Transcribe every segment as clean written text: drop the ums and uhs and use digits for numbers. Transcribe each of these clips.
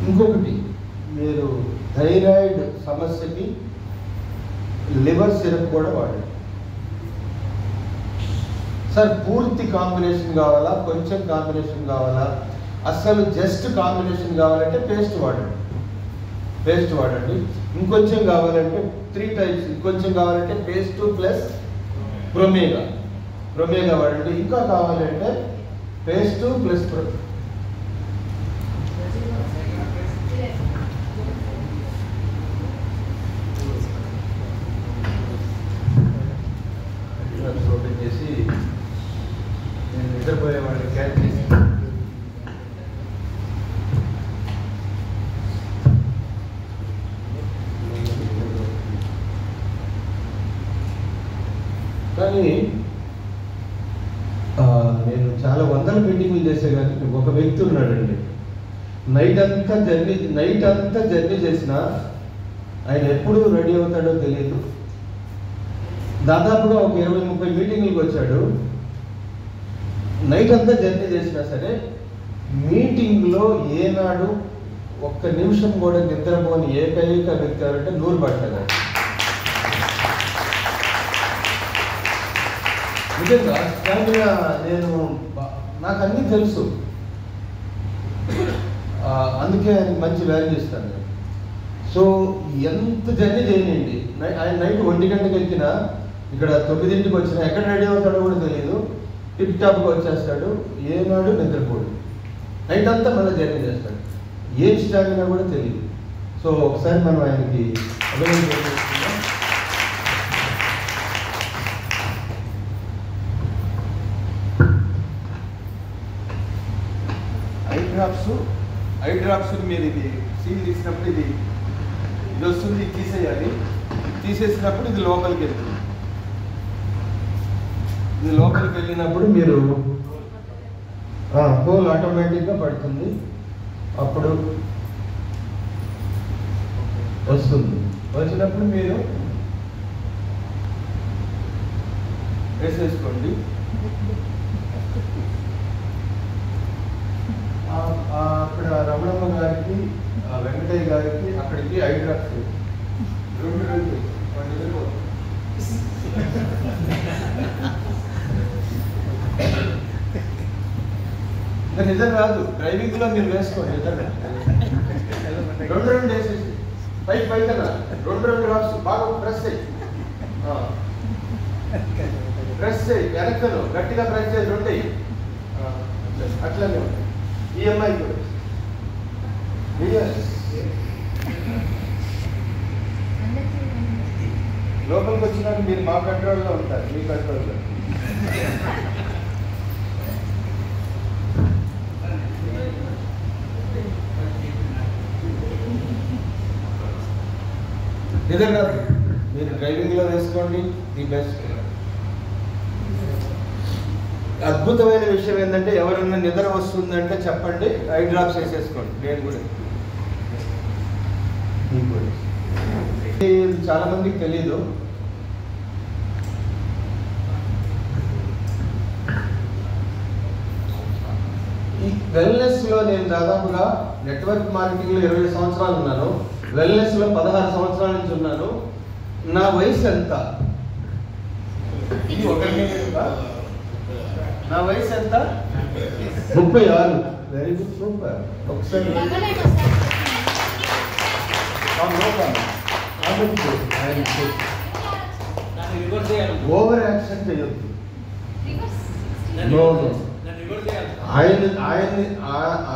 ఇంకొకటి, మీరు థైరాయిడ్ సమస్యకి లివర్ సిరప్ కూడా వాడండి. సార్ పూర్తి కాంబినేషన్ కావాలా, కొంచెం కాంబినేషన్ కావాలా, అసలు జస్ట్ కాంబినేషన్ కావాలంటే పేస్ట్ వాడండి. ఇంకొంచెం కావాలంటే 3 టైప్స్, ఇంకొంచెం కావాలంటే పేస్ట్ ప్లస్ ప్రొమేగా వాడండి. ఇంకా కావాలంటే పేస్ట్ ప్లస్ ఓపెన్ చేసి నేను నిద్రపోయేవాడిని క్యాచ్ చేసి కానీ నేను చాలా వందల మీటింగ్లు చేసే కానీ ఒక వ్యక్తి ఉన్నాడండి, నైట్ అంతా జర్నీ చేసినా ఆయన ఎప్పుడు రెడీ అవుతాడో తెలియదు. దాదాపుగా ఒక 20-30 మీటింగ్లకు వచ్చాడు. నైట్ అంతా జర్నీ చేసినా సరే మీటింగ్లో ఏనాడు ఒక్క నిమిషం కూడా నిద్రపోని ఏకైక వ్యక్తి ఎవరంటే నూరు భాష గారు. నిజంగా స్టామినా నాకు అన్నీ తెలుసు, అందుకే ఆయనకి మంచి వాల్యూ ఇస్తాను. సో ఎంత జర్నీ చేయనండి, ఆయన నైట్ 1 గంటకి ఎక్కినా ఇక్కడ 9ంటికి వచ్చినా ఎక్కడ రెడీ అవుతాడో కూడా తెలియదు, టిప్ టాప్గా వచ్చేస్తాడు, ఏనాడు నిద్రపోడు, నైట్ అంతా మళ్ళీ జర్నీ చేస్తాడు, ఏం స్టామినా కూడా తెలియదు. సో ఒకసారి మనం ఆయనకి అభినందన. ఐ డ్రాప్స్ మీరు ఇది సీల్ తీసినప్పుడు ఇది వస్తుంది, తీసేయాలి. తీసేసినప్పుడు ఇది లోపలికి వెళ్తుంది. ఇది లోపలికి వెళ్ళినప్పుడు మీరు హోల్ ఆటోమేటిక్గా పడుతుంది, అప్పుడు వస్తుంది. వచ్చినప్పుడు మీరు వేసేసుకోండి. అక్కడ రమణమ్మ గారికి, వెంకటయ్య గారికి అక్కడికి ఐ డ్రాప్స్ ఇంకా నిజం రాదు, డ్రైవింగ్లో మీరు వేసుకోండి. రెండు వేసేసి పైకి కదా 2 డ్రాప్స్ బాగా ప్రెస్ చేయి, వెనక్కను గట్టిగా ప్రెస్ చేసి 2 అట్లనే ఉంటాయి. ఈఎంఐ కూడా లోపలికి వచ్చినాక మీరు మా కంట్రోల్లో ఉంటారు, మీ కంట్రోల్లో. నిజంగా మీరు డ్రైవింగ్లో వేసుకోండి, ది బెస్ట్. అద్భుతమైన విషయం ఏంటంటే ఎవరైనా నిద్ర వస్తుందంటే చెప్పండి, ఐ డ్రాప్స్ వేసేసుకోండి. నేను కూడా చాలా మందికి తెలీదు, ఈ వెల్నెస్లో నేను దాదాపుగా నెట్వర్క్ మార్కెటింగ్లో 20 సంవత్సరాలు ఉన్నాను, వెల్నెస్లో 16 సంవత్సరాల నుంచి ఉన్నాను. నా వయసు ఎంత? నా వయసు ఎంత? 36. Very good, super. ఒకసారి ఓవర్ యాక్షన్ చేయొద్దు.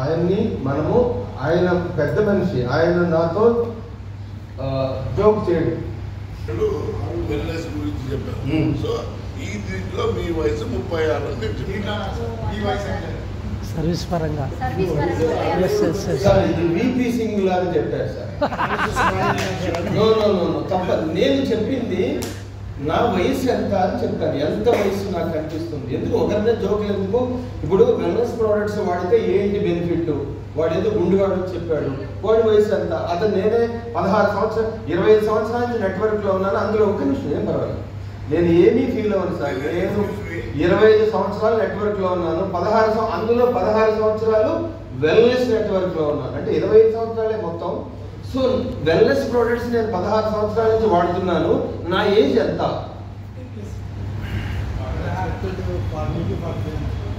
ఆయన్ని మనము, ఆయన పెద్ద మనిషి, ఆయన నాతో జోక్ చేయడు. ఈ దీంట్లో మీ వయసు 36 సర్వీస్ పరంగా ఇది వీపీ సింగ్ లాగా చెప్పారు సార్. తప్పదు, నేను చెప్పింది నా వయసు ఎంత అని చెప్పాను. ఎంత వయసు నాకు కనిపిస్తుంది, ఎందుకు ఒకరినే జోకులు ఎందుకు? ఇప్పుడు వెల్నెస్ ప్రోడక్ట్స్ వాడితే ఏంటి బెనిఫిట్? వాడు ఏదో గుండుగాడు చెప్పాడు, వాడి వయసు ఎంత? అతను నేనే 16 సంవత్సరాలు 25 సంవత్సరాల నుంచి నెట్వర్క్లో ఉన్నాను. అందులో ఒక నిమిషం ఏం పర్వాలేదు, నేను ఏమీ ఫీల్ అవ్వను సార్. నేను 25 సంవత్సరాలు నెట్వర్క్లో ఉన్నాను, అందులో 16 సంవత్సరాలు వెల్నెస్ నెట్వర్క్లో ఉన్నాను. అంటే 25 సంవత్సరాలు మొత్తం. సో వెల్నెస్ ప్రోడక్ట్స్ నేను 16 సంవత్సరాల నుంచి వాడుతున్నాను. నా ఏజ్ ఎంత?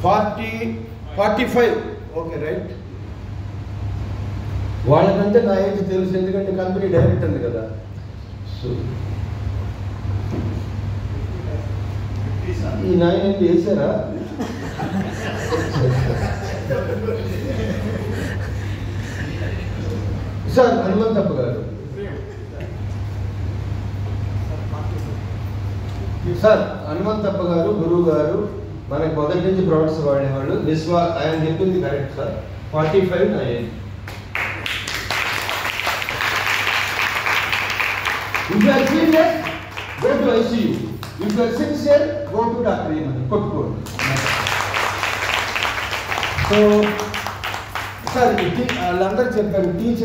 45. Okay right. వాళ్ళకంటే నా ఏజ్ తెలుసు, ఎందుకంటే కంపెనీ డైరెక్ట్ ఉంది కదా. సో ఈ నాయన వేసారా? సార్ హనుమంతప్ప గారు, సార్ హనుమంతప్ప గారు గురువు గారు మనకి మొదటి నుంచి ప్రొడక్ట్స్ వాడేవాళ్ళు. ఆయన చెప్పింది కరెక్ట్ సార్. 45 నా age. If you are serious, go to ICU. If you are sincere, go to Dr. Yemani. కొట్టుకోండి. సో సార్ వాళ్ళందరూ చెప్పారు టీచర్